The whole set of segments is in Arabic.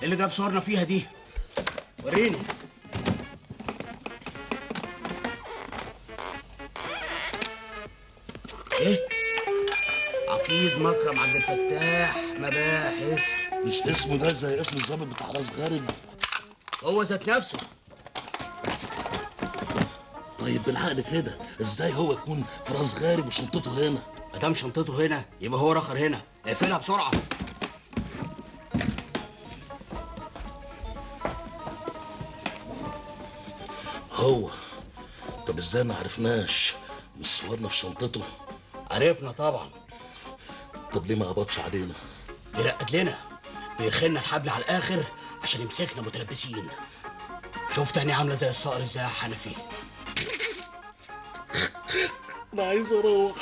اللي جاب صورنا فيها دي؟ وريني. ايه؟ عقيد مكرم عبد الفتاح مباحث. مش اسمه ده زي اسم الضابط بتاع راس غارب؟ هو ذات نفسه. طيب بالعقل كده ازاي هو يكون في راس غارب وشنطته هنا؟ ما دام شنطته هنا يبقى هو رخر هنا. اقفلها بسرعه. هو طب ازاي ما عرفناش؟ مش صورنا في شنطته؟ عرفنا طبعا. طب ليه ما قبضش علينا؟ بيرقد لنا، بيرخلنا الحبل على الاخر عشان يمسكنا متلبسين. شفت عيني عامله زي الصقر ازاي يا حنفي؟ انا عايز اروح.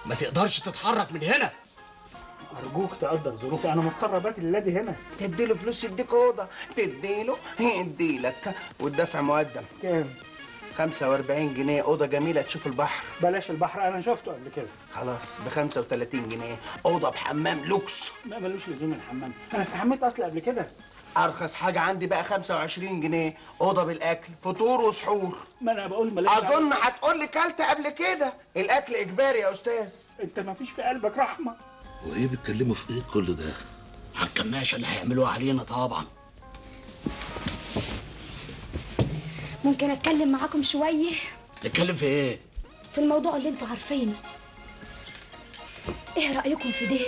ما تقدرش تتحرك من هنا. ارجوك تقدر ظروفي، انا مضطر ابات الليله هنا. تديله فلوس يديك اوضه، تديله يديلك، والدفع مقدم. كام؟ 45 جنيه، اوضه جميله تشوف البحر. بلاش البحر، انا شفته قبل كده. خلاص ب 35 جنيه، اوضه بحمام لوكس. ما ملوش لزوم الحمام، انا استحميت اصلا قبل كده. ارخص حاجه عندي بقى 25 جنيه، اوضه بالاكل، فطور وسحور. ما انا بقول ملاش. اظن هتقول لي كلت قبل كده. الاكل اجباري يا استاذ. انت ما فيش في قلبك رحمه. وايه بيتكلموا في ايه كل ده؟ على الكماشه اللي هيعملوها علينا طبعا. ممكن اتكلم معاكم شويه؟ نتكلم في ايه؟ في الموضوع اللي انتوا عارفينه. ايه رايكم في ده؟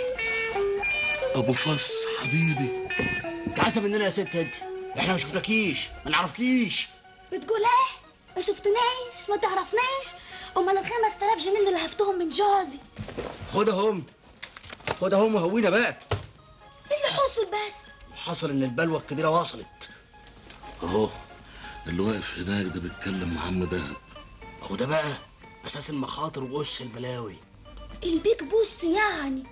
ابو فص حبيبي. انت عايزه مننا يا ست انت؟ احنا ما شفناكيش، ما نعرفكيش. بتقول ايه؟ ما شفتناش، ما تعرفناش؟ امال ال 5000 جنيه اللي هفتهم من جوزي؟ خدهم خدهم وهوينا بقى. ايه اللي حصل بس؟ حصل ان البلوه الكبيره وصلت. اهو اللي واقف هناك ده بيتكلم مع عم دهب. اهو ده بقى اساس المخاطر ووش البلاوي. البيك بوس يعني،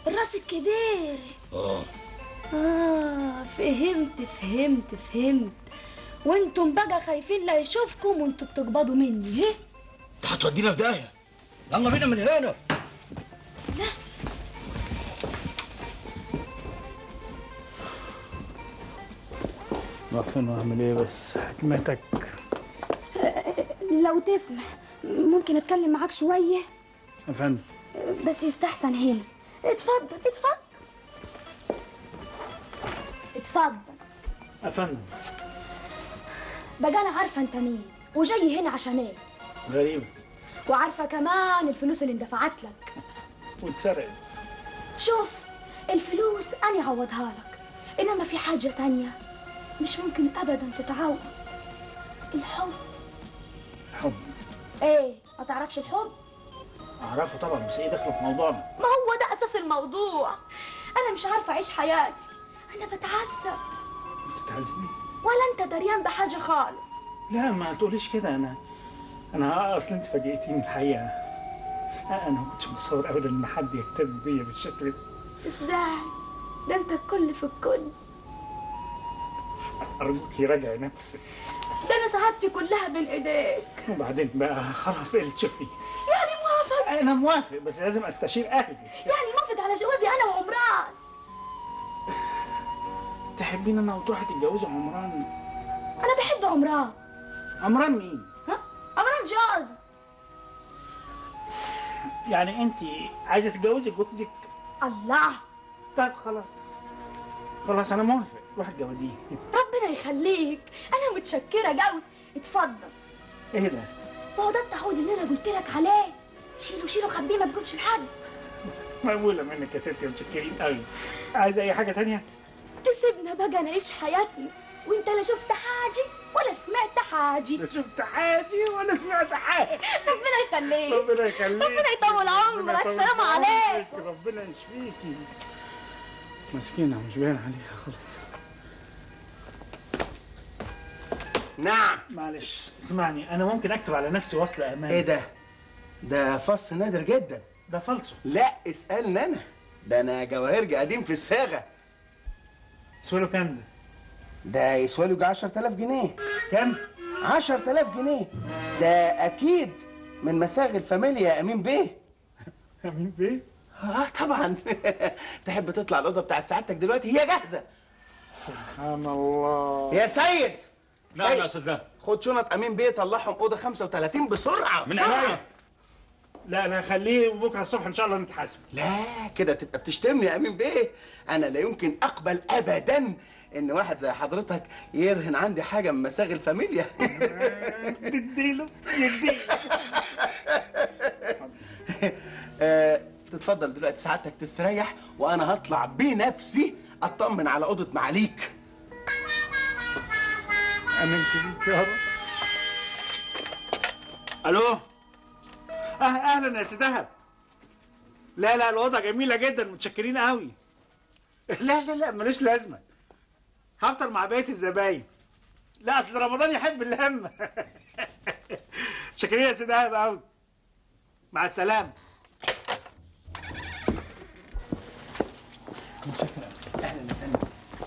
الراس الكبير. فهمت. وانتم بقى خايفين لا يشوفكم وانتم بتقبضوا مني. ايه انت هتودينا في داهيه. يلا بينا من هنا. لا راح فين واعمل ايه بس؟ حكمتك. لو تسمح ممكن اتكلم معاك شويه؟ يا فندم بس يستحسن هنا. اتفضل. يا فندم. بقى انا عارفه انت مين وجاي هنا عشان ايه. غريبه. وعارفه كمان الفلوس اللي اندفعت لك واتسرقت. شوف، الفلوس انا اعوضها لك، انما في حاجه تانية مش ممكن ابدا تتعوض. الحب. الحب؟ ايه ما تعرفش الحب؟ اعرفه طبعا، بس ايه دخله في موضوعنا؟ ما هو ده اساس الموضوع. انا مش عارفه اعيش حياتي، انا بتعذب. بتتعذبي؟ ولا انت دريان بحاجه خالص. لا ما تقوليش كده. انا اصلا انت فاجئتيني الحقيقه. انا ما كنتش متصور ابدا ان حد يهتم بيا بالشكل ده. ازاي؟ ده انت الكل في الكل. ارجوكي راجعي نفسك. ده انا سعادتي كلها بين ايديك. وبعدين بقى خلاص ايه اللي تشوفيه؟ يعني موافق؟ انا موافق، بس لازم استشير اهلي. يعني موافق على جوازي انا وعمران؟ تحبين انا وتروحي تتجوزي عمران؟ انا بحب عمران. عمران مين؟ ها؟ عمران جوزي. يعني انت عايزه تتجوزي جوزك؟ الله. طيب خلاص انا موافق، روحي اتجوزيه. ربنا يخليك، انا متشكره قوي. اتفضل. ايه ده؟ ما هو ده التعويض اللي انا قلت لك عليه. شيله خبيه، ما تقولش لحد. مقبوله منك يا ستي، متشكرين قوي. عايزه اي حاجه تانية؟ تسيبنا بقى نعيش حياتنا، وانت لا شفت حاجه ولا سمعت حاجه. لا شفت حاجه ولا سمعت حاجه. ربنا يخليك. ربنا يخليك. ربنا يطول عمرك. سلام عليك. ربنا يشفيكي. مسكينه مش باين عليها خالص. نعم. معلش اسمعني، انا ممكن اكتب على نفسي وصل امان. ايه ده؟ ده فص نادر جدا. ده فالصو. لا اسألني انا، ده انا جواهرجي قديم في الصاغه. يسوى له كام ده؟ ده يسوى له 10000 جنيه. كام؟ 10000 جنيه. ده اكيد من مساغ الفاميليا امين بيه. امين بيه؟ طبعا. تحب تطلع الاوضه بتاعت سعادتك دلوقتي؟ هي جاهزه. سبحان الله. يا سيد. نعم يا استاذ ده. خد شنط امين بيه طلعهم اوضه 35 بسرعه. من عينيا. لا انا هخليه بكره الصبح ان شاء الله نتحاسب. لا كده تبقى بتشتمني يا امين بيه. انا لا يمكن اقبل ابدا ان واحد زي حضرتك يرهن عندي حاجه من مساغ الفاميليا. تديله يديله. تتفضل دلوقتي سعادتك تستريح وانا هطلع بنفسي اطمن على اوضه معاليك. امنت بيك يا رب. الو. اهلا يا سي دهب. لا الاوضه جميله جدا، متشكرين قوي. لا ملوش لازمه، هفطر مع بقيه الزباين. لا اصل رمضان يحب اللمه. متشكرين يا سي دهب قوي. مع السلامه.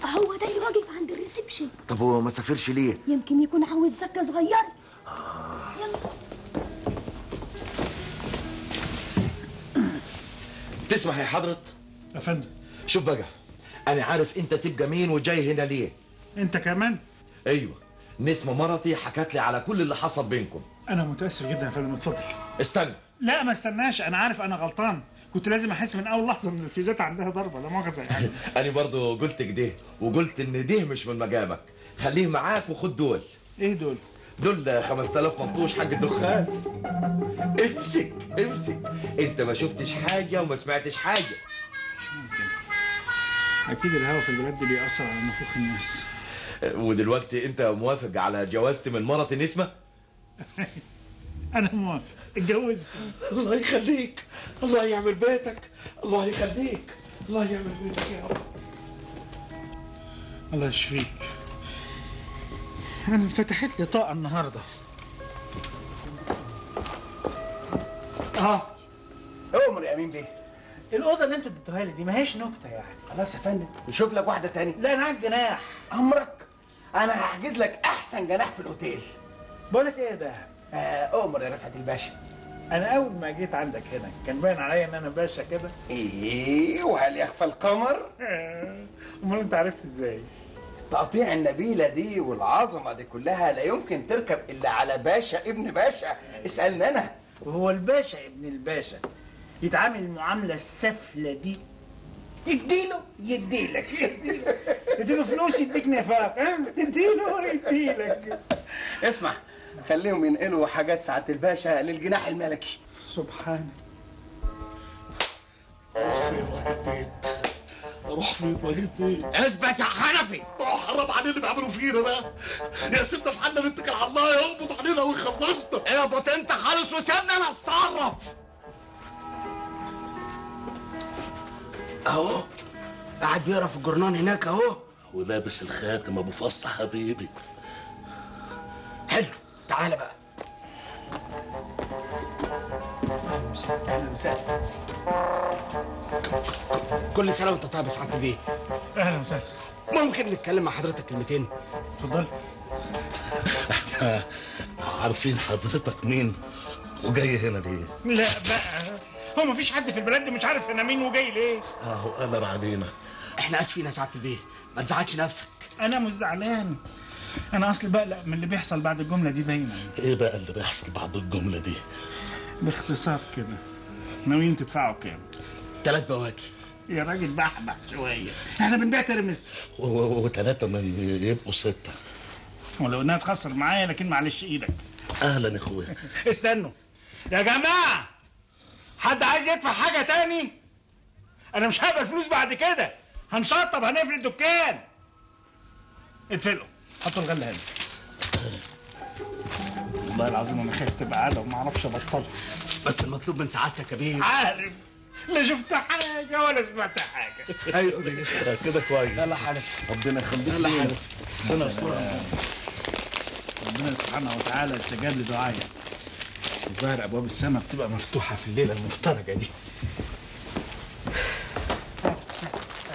هو ده اللي واقف عند الريسبشن. طب هو ما سافرش ليه؟ يمكن يكون عاوز زكه صغيره. يلا. تسمح يا حضرة؟ يا فندم. شوف بقى، أنا عارف أنت تبقى مين وجاي هنا ليه. انت كمان؟ أيوه، نسمة مرتي حكت لي على كل اللي حصل بينكم. انا متاسف جدا يا فندم، اتفضل. استنى. لا ما استناش، انا عارف انا غلطان، كنت لازم احس من اول لحظه ان الفيزات عندها ضربه، لا مؤاخذه يعني. أنا برضو قلت كده وقلت إن ده مش من مقامك، خليه معاك وخد دول. ايه دول؟ دول 5000 ملطوش حق الدخان. امسك امسك، أنت ما شفتش حاجة وما سمعتش حاجة. مش ممكن، اكيد الهوا في البلد دي بيأثر على نفوخ الناس. ودلوقتي أنت موافق على جوازتي من مرتي نسمة؟ أنا موافق، اتجوزها. الله يخليك، الله يعمل بيتك، الله يخليك، الله يعمل بيتك يا رب. الله يشفيك. أنا فتحت لي طاقة النهاردة. أمر يا أمين بيه. الأوضة اللي أنتوا اديتوها لي دي ما هيش نكتة يعني. خلاص يا فندم، نشوف لك واحدة تاني. لا أنا عايز جناح. أمرك، أنا هحجز لك أحسن جناح في الأوتيل. بقول لك إيه ده؟ أمر يا رفعت الباشا. أنا أول ما جيت عندك هنا كان باين عليا إن أنا باشا كده. إيه وهل يخفى القمر؟ أمال أنت عرفت إزاي؟ تقطيع النبيلة دي والعظمة دي كلها لا يمكن تركب إلا على باشا ابن باشا. اسألني أنا. وهو الباشا ابن الباشا يتعامل المعاملة السفلة دي؟ اديله يديلك، تديله فلوس يديك نفاق، تديله يديلك. اسمع، خليهم ينقلوا حاجات سعادة الباشا للجناح الملكي. سبحان. اروح فين واجيب فين؟ اثبت يا حنفي. حرام علينا اللي بيعملوا فينا ده. يا سيبنا في حالنا نتكل على الله، يقبض علينا ويخلصنا. اهبط انت خالص وسيبنا انا اتصرف. اهو قاعد بيقرا في الجورنال هناك اهو، ولابس الخاتم ابو فص حبيبي. حلو، تعالى بقى. كل سنه وانت طيب يا سعاده البيه. اهلا وسهلا. ممكن نتكلم مع حضرتك كلمتين؟ اتفضل. احنا عارفين حضرتك مين وجاي هنا ليه؟ لا بقى، هو مفيش حد في البلد مش عارف انا مين وجاي ليه؟ اهو قلب علينا. احنا اسفين يا سعاده البيه، ما تزعلش نفسك. انا مش زعلان، انا اصلي بقلق من اللي بيحصل بعد الجمله دي دايما. ايه بقى اللي بيحصل بعد الجمله دي؟ باختصار كده، ناويين تدفعوا كام؟ 3 بواكي. يا راجل بحبح شويه، احنا بنبيع ترمس. وثلاثه من يبقوا 6. ولو انها تخسر معايا لكن معلش ايدك. اهلا يا اخويا. استنوا يا جماعه، حد عايز يدفع حاجه تاني؟ انا مش هقبل فلوس بعد كده، هنشطب هنقفل الدكان. اتفلقوا، حطوا الغله هنا. والله العظيم انا خايف تبقى عاده وما اعرفش ابطلها. بس المطلوب من سعادتك يا بيه. عارف، لا شفت حاجه ولا سمعت حاجه. ايوه بيه. كده كويس. يلا حلف. ربنا يخليك. يلا حلف. ربنا يسترها. ربنا سبحانه وتعالى استجاب لدعائي. الظاهر ابواب السماء بتبقى مفتوحه في الليله المفترجه دي.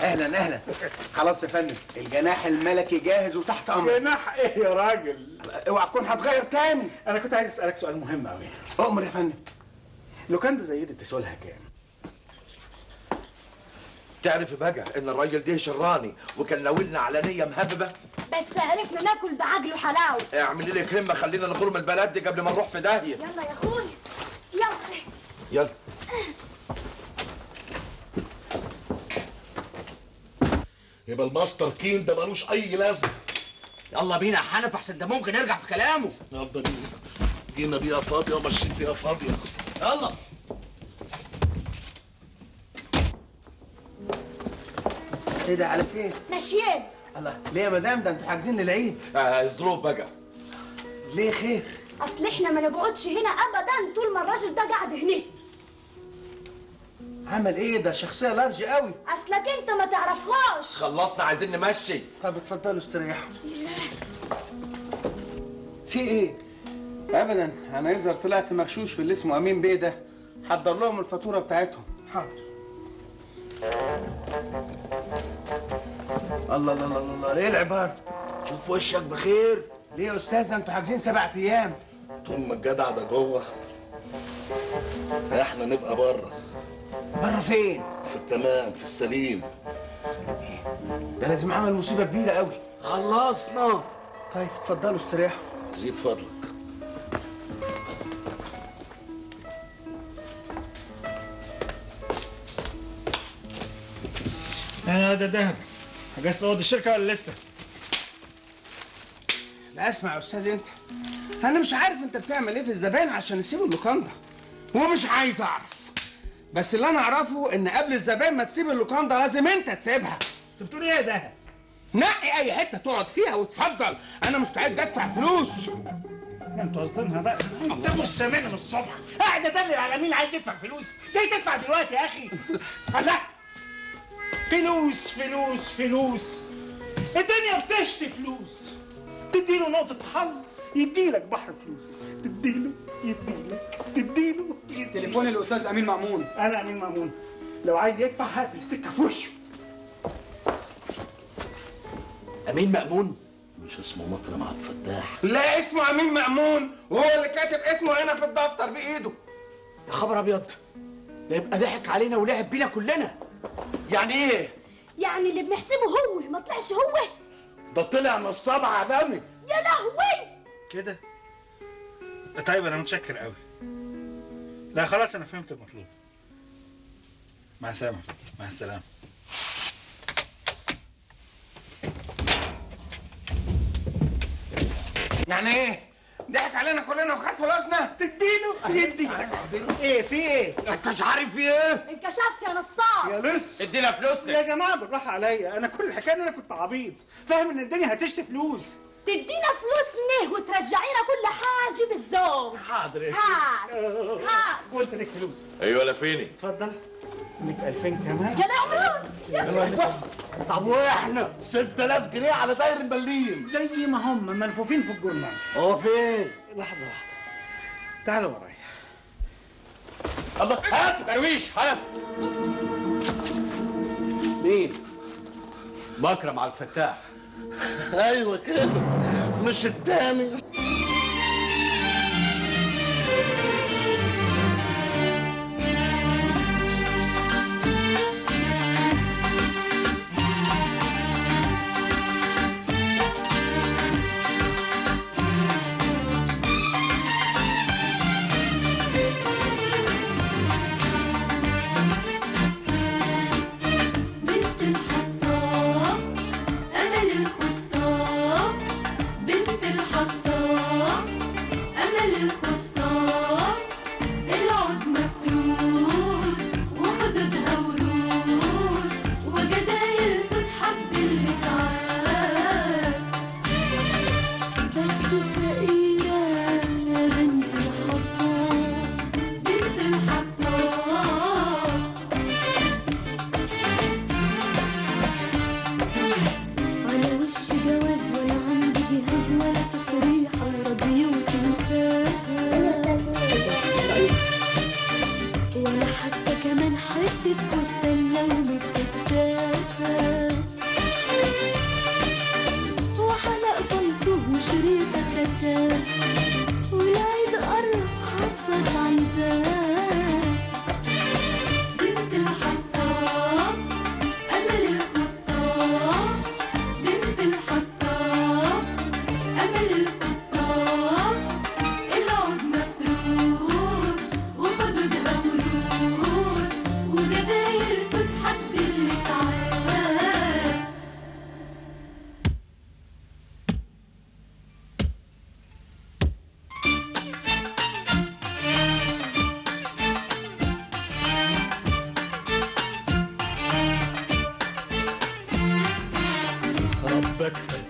اهلا اهلا. خلاص يا فندم، الجناح الملكي جاهز وتحت امرك. جناح ايه يا راجل؟ اوعى تكون هتغير تاني. انا كنت عايز اسالك سؤال مهم قوي. امر يا فندم. لو كان ده زي دي تسوالها كام؟ تعرفي بقى ان الراجل ده شراني وكان ناولنا على نيه مهببه. بس عرفنا ناكل بعقله حلاوه. اعملي لي كلمه خلينا نخرم البلد دي قبل ما نروح في داهيه. يلا يا اخوي يلا. يلا. يبقى الماستر كين ده ملوش اي لازمه. يلا بينا يا حنف احسن ده ممكن يرجع في كلامه. يلا بينا، جينا بيها فاضيه وماشيين بيها فاضيه. يلا. ايه ده على فين؟ ماشيين. الله، ليه يا مدام؟ ده انتوا حاجزين للعيد. الظروف بقى. ليه خير؟ اصل احنا ما نقعدش هنا ابدا طول ما الراجل ده قاعد هنا. عمل ايه ده؟ شخصيه لارج قوي. اصلك انت ما تعرفهاش. خلصنا عايزين نمشي. طب اتفضلوا استريحوا. في ايه؟ ابدا، انا يظهر طلعت مغشوش في اللي اسمه امين بيه ده. حضر لهم الفاتوره بتاعتهم. حاضر. الله الله الله الله، ايه العباره؟ شوف وشك بخير. ليه يا استاذ؟ انتوا حاجزين 7 ايام. طول ما الجدع ده جوه احنا نبقى بره. بره فين؟ في التمام، في السليم. ده لازم عمل مصيبه كبيره قوي. خلصنا. طيب اتفضلوا استريحوا. زيد فضلك. ده دهب. حجزت اوضه الشركه ولا لسه؟ لا اسمع يا استاذ انت، انا مش عارف انت بتعمل ايه في الزبائن عشان يسيبوا اللوكاندا، ومش عايز اعرف. بس اللي انا اعرفه ان قبل الزبائن ما تسيب اللوكاندا لازم انت تسيبها. انت بتقول ايه يا دهب؟ نقي اي حته تقعد فيها وتفضل، انا مستعد ادفع فلوس. انتوا قاصدينها بقى. انت مش سامعني من الصبح قاعد ادلل على مين عايز يدفع فلوس. جاي تدفع دلوقتي يا اخي. لا، فلوس فلوس فلوس. الدنيا بتشتي فلوس. تديله نقطة حظ يديلك بحر فلوس. تديله يديلك، تديله يديلك. تليفون الاستاذ امين مأمون. انا امين مأمون. لو عايز يدفع هقفل السكة في وشه. امين مأمون؟ مش اسمه مكرم عبد الفتاح؟ لا اسمه امين مأمون، وهو اللي كاتب اسمه هنا في الدفتر بايده. يا خبر ابيض، ده يبقى ضحك علينا ولعب بينا كلنا. يعني ايه؟ يعني اللي بنحسبه هو ما طلعش هو. ده طلع نصاب عالمي. يا لهوي كده؟ طيب انا متشكر قوي. لا خلاص انا فهمت المطلوب. مع السلامة. مع السلامة. يعني ايه؟ ضحك علينا كلنا وخد فلوسنا؟ تديله يديلك. ايه في ايه؟ انت مش عارف في ايه؟ انكشفت يا نصاب. يا لص. ادينا فلوسنا. يا جماعة بالراحة عليا، انا كل الحكاية ان انا كنت عبيط، فاهم ان الدنيا هتشتي فلوس. تدينا فلوس منه وترجعينا كل حاجة بالذوق. حاضر يا هات هات. وانت ليك فلوس. ايوه لا فيني. اتفضل. ليك 2000 كمان. يا لهوي. طب واحنا 6000 جنيه على داير المليم. زي ما هم ملفوفين في الجرنان. هو فين؟ لحظة واحدة. تعالوا ورايا. الله، هات درويش حلف. مين؟ مكرم عبد الفتاح. ايوه كده، مش التاني. بنت الحطاب أمل الخطاب، بنت الحطاب بكفك